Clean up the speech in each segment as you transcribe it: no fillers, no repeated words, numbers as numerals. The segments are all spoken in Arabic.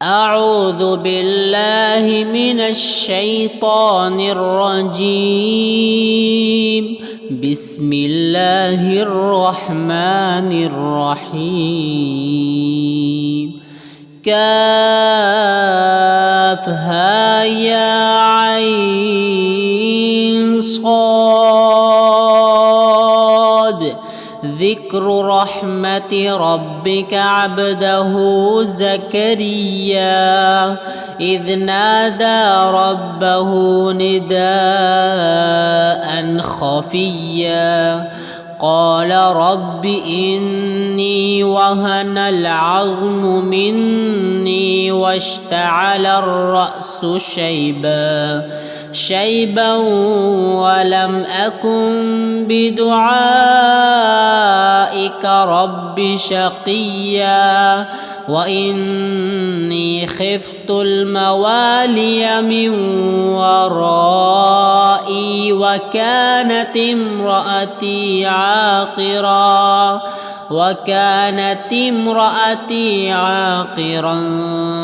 أعوذ بالله من الشيطان الرجيم. بسم الله الرحمن الرحيم. كافها يا عين صاد. ذكر رحمة ربك عبده زكريا إذ نادى ربه نداء خفيا قال رب إني وهن العظم مني واشتعل الرأس شيبا ولم أكن بدعائك رب شقيا وإني خفت الموالي من ورائي وكانت امرأتي عاقرا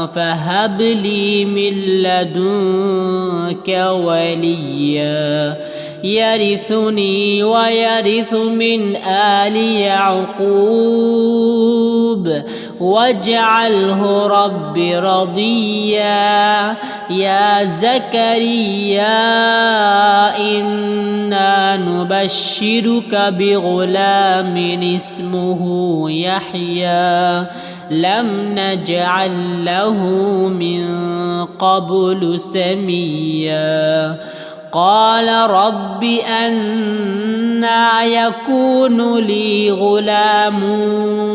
فهب لي من لدنك وليا يرثني ويرث من آل يعقوب واجعله رب رضيا. يا زكريا إنا نبشرك بغلام اسمه يحيى لم نجعل له من قبل سميا. قال رب أنى يكون لي غلام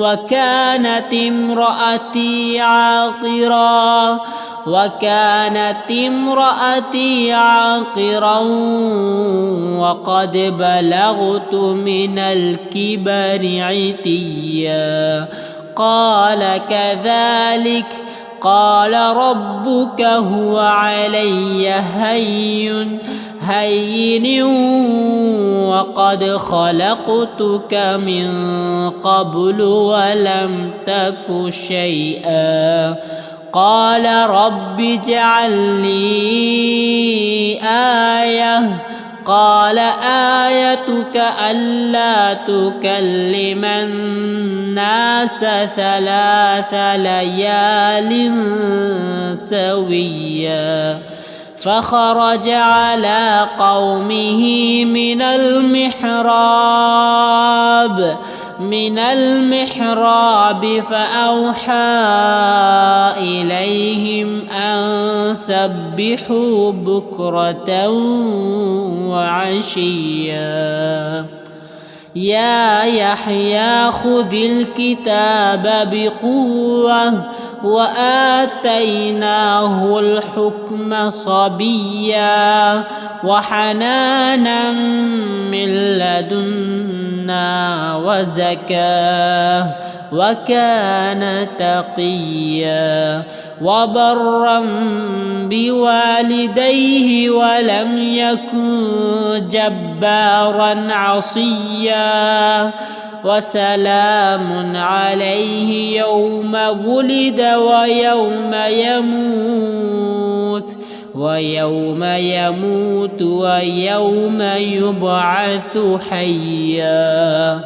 وكانت امرأتي عاقرا وقد بلغت من الكبر عتيا. قال كذلك قال ربك هو علي هين وقد خلقتك من قبل ولم تك شيئا. قال رب اجعل لي آية. قال آيتك ألا تكلم الناس 3 ليال سويا. فخرج على قومه من المحراب فأوحى إليهم أن سبحوا بكرة وعشيا. يا يحيى خذ الكتاب بقوة وآتيناه الحكم صبيا وحنانا من لدنا وزكاة وكان تقيا وبرا بوالديه ولم يكن جبارا عصيا. وسلام عليه يوم ولد ويوم يموت ويوم يبعث حيا.